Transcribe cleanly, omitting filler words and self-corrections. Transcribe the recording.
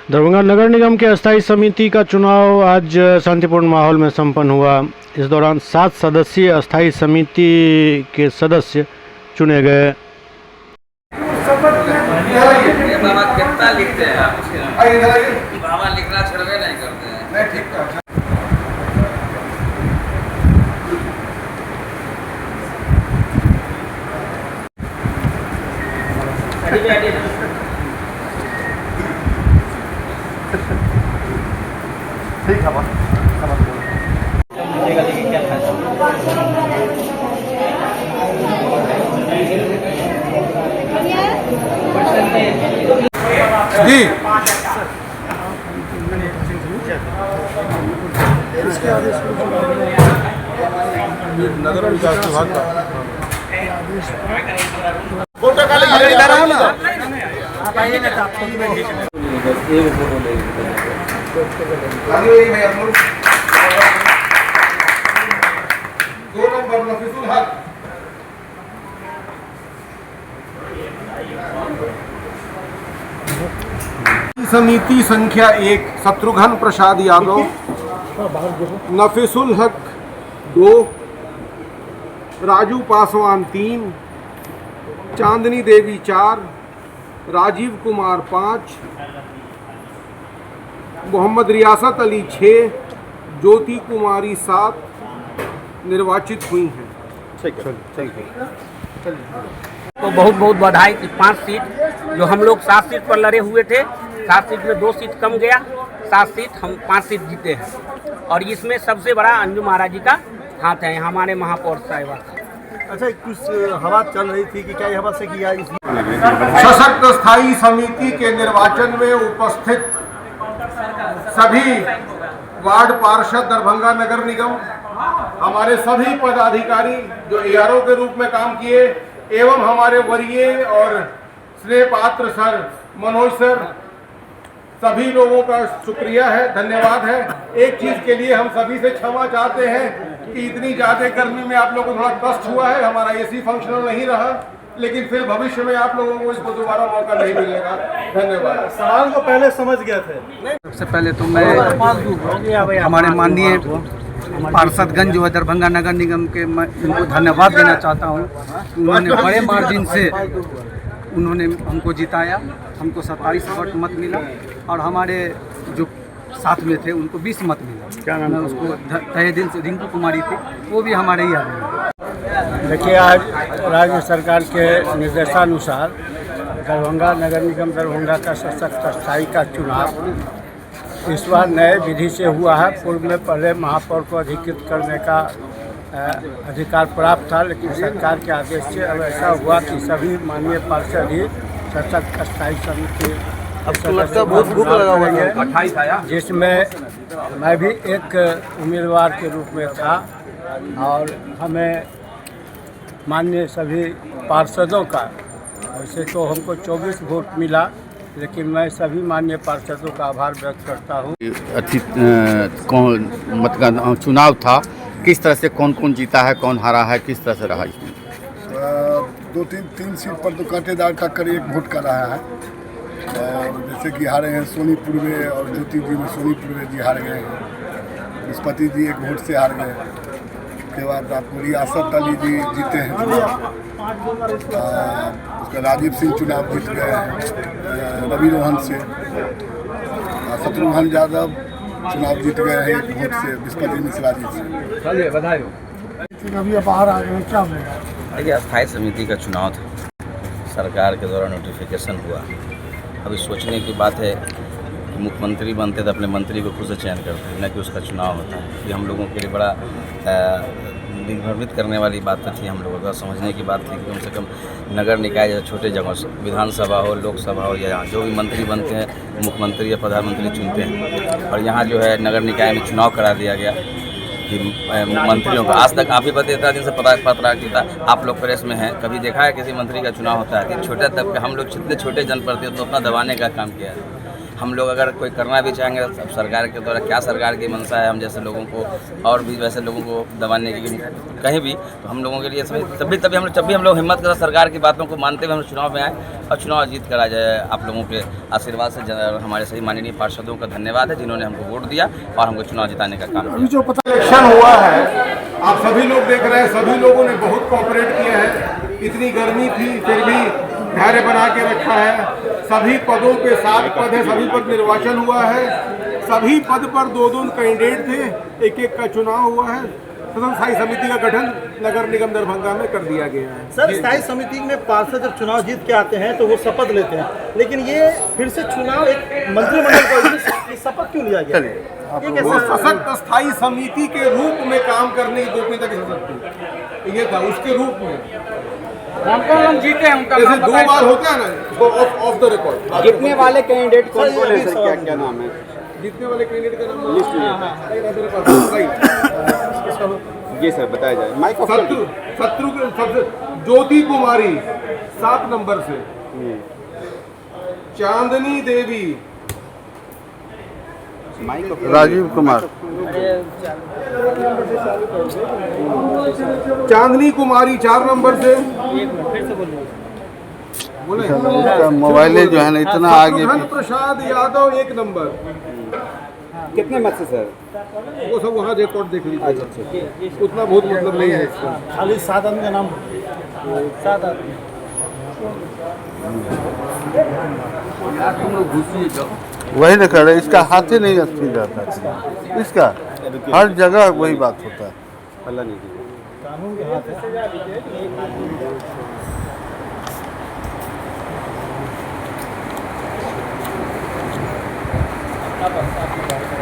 दरभंगा नगर निगम के अस्थायी समिति का चुनाव आज शांतिपूर्ण माहौल में संपन्न हुआ। इस दौरान 7 सदस्यीय अस्थायी समिति के सदस्य चुने गए। बाबा कितना लिखते हैं आप? बाबा लिखना छोड़वे नहीं करते हैं। ठीक है बस जी इसके आदेश नगर विकास विभाग का फोटो इधर आओ ना, आप आइए ना, आपको एक फोटो ले दो नंबर नफीसुल हक, समिति संख्या 1 शत्रुघ्न प्रसाद यादव, नफीसुल हक 2, राजू पासवान 3, चांदनी देवी 4, राजीव कुमार 5, मोहम्मद रियासत अली 6, ज्योति कुमारी 7 निर्वाचित हुई हैं। ठीक है। तो बहुत बहुत बधाई कि 5 सीट जो हम लोग 7 सीट पर लड़े हुए थे, 7 सीट में 2 सीट कम गया, 7 सीट हम 5 सीट जीते हैं। और इसमें सबसे बड़ा अंजू महाराज जी का हाथ है, हमारे महापौर साहिबा का। अच्छा, कुछ हवा चल रही थी कि क्या हवा से किया? सशक्त स्थायी समिति के निर्वाचन में उपस्थित सभी वार्ड पार्षद दरभंगा नगर निगम, हमारे सभी पदाधिकारी जो ARO के रूप में काम किए, एवं हमारे वरीय और स्नेह पात्र सर मनोज सर, सभी लोगों का शुक्रिया है, धन्यवाद है। एक चीज के लिए हम सभी से क्षमा चाहते हैं कि इतनी ज्यादा गर्मी में आप लोगों को थोड़ा कष्ट हुआ है, हमारा AC फंक्शनल नहीं रहा, लेकिन फिर भविष्य में आप लोगों को इसको दोबारा मौका नहीं मिलेगा। धन्यवाद। सवाल को पहले समझ गए थे। सबसे पहले तो मैं हमारे माननीय पार्षदगंज जो है दरभंगा नगर निगम के, मैं उनको धन्यवाद देना चाहता हूँ। उन्होंने बड़े मार्जिन से उन्होंने हमको जिताया, हमको 27 वोट मत मिला और हमारे जो साथ में थे उनको 20 मत मिला। क्या नाम है उसको तहे दिल से रिंकू कुमारी थी, वो भी हमारे ही आदमी। देखिए, आज राज्य सरकार के निर्देशानुसार दरभंगा नगर निगम दरभंगा का सशक्त स्थायी का चुनाव इस बार नए विधि से हुआ है। पूर्व में पहले महापौर को अधिकृत करने का अधिकार प्राप्त था, लेकिन सरकार के आदेश से अब ऐसा हुआ कि सभी माननीय पार्षद ही सशक्त स्थायी समिति जिसमें मैं भी एक उम्मीदवार के रूप में था और हमें माननीय सभी पार्षदों का, वैसे तो हमको 24 वोट मिला, लेकिन मैं सभी माननीय पार्षदों का आभार व्यक्त करता हूँ। कौन मतदान चुनाव था, किस तरह से कौन कौन जीता है, कौन हारा है, किस तरह से रहा इसमें? 2-3 सीट पर तो कांटेदार का कर एक वोट का रहा है। और जैसे कि हारे हैं सोनी पूर्वे और ज्योति जी में सोनी पूर्वे जी हार गए हैं, विस्पति जी एक वोट से हार गए। उसके बाद आपको रियासत अली जी जीते हैं उसका राजीव सिंह चुनाव जीत गए हैं रवि रोहन से। शत्रुघ्न यादव चुनाव जीत गए हैं एक वोट से विस्पति मिश्रा जी से। चलिए बधाई हो। अभी बाहर आ गए, क्या होगा? देखिए, अस्थायी समिति का चुनाव था, सरकार के द्वारा नोटिफिकेशन हुआ। अभी सोचने की बात है कि मुख्यमंत्री बनते तो अपने मंत्री को खुद से चयन करते हैं, न कि उसका चुनाव होता है। ये हम लोगों के लिए बड़ा दिग्भ्रमित करने वाली बात थी। हम लोगों का समझने की बात थी कि कम से कम नगर निकाय या छोटे जगहों से विधानसभा हो, लोकसभा हो, या जो भी मंत्री बनते हैं मुख्यमंत्री या प्रधानमंत्री चुनते हैं। और यहाँ जो है नगर निकाय में चुनाव करा दिया गया कि मंत्रियों का आज तक आप ही पता 13 दिन से पता था, आप लोग प्रेस में हैं, कभी देखा है किसी मंत्री का चुनाव होता है कि छोटे तबके हम लोग जितने छोटे जनप्रतिनिधि तो अपना दबाने का काम किया है। हम लोग अगर कोई करना भी चाहेंगे अब सरकार के द्वारा क्या सरकार की मंशा है, हम जैसे लोगों को और भी वैसे लोगों को दबाने की कहीं भी, तो हम लोगों के लिए तभी हम लोग हिम्मत कर सरकार की बातों को मानते हुए हम चुनाव में आए और चुनाव जीत कर आ जाए। आप लोगों के आशीर्वाद से हमारे सभी माननीय पार्षदों का धन्यवाद है जिन्होंने हमको वोट दिया और हमको चुनाव जिताने का काम किया। अभी जो पता इलेक्शन हुआ है, आप सभी लोग देख रहे हैं, सभी लोगों ने बहुत कोऑपरेट किया है। इतनी गर्मी थी फिर भी धैर्य बना के रखा है। सभी पदों पे 7 पद है, सभी पद निर्वाचन हुआ है। सभी पद पर 2-2 कैंडिडेट थे, एक का चुनाव हुआ है। सदन स्थायी समिति का गठन नगर निगम दरभंगा में कर दिया गया है। सर, स्थायी समिति में पार्षद जब चुनाव जीत के आते हैं तो वो शपथ लेते हैं, लेकिन ये फिर से चुनाव एक मंत्रिमंडल को शपथ क्यों लिया गया? वो सशक्त स्थायी समिति के रूप में काम करने की गोपनीयता की शपथ ये था, उसके रूप में हम जीते हैं उनका जैसे 2 बार होता है ना ऑफ द रिकॉर्ड। जीतने वाले कैंडिडेट कौन कौन है सर, क्या नाम है? जीतने वाले कैंडिडेट का नाम जी सर बताया जाए। शत्रु ज्योति कुमारी 7 नंबर से, चांदनी देवी, राजीव कुमार, चांदनी कुमारी 4 नंबर से। बोले मोबाइल जो है ना इतना आगे। प्रसाद यादव 1 नंबर। कितने मत से सर? वो सब वहाँ रिकॉर्ड देख लीजिए। उतना बहुत मतलब नहीं है इसका। खाली 7 आदमी का नाम, 7 आदमी। वही ना कर रहे, इसका हाथ ही नहीं अस्थिर रहता, इसका हर जगह वही बात होता है। कानून के हाथ है।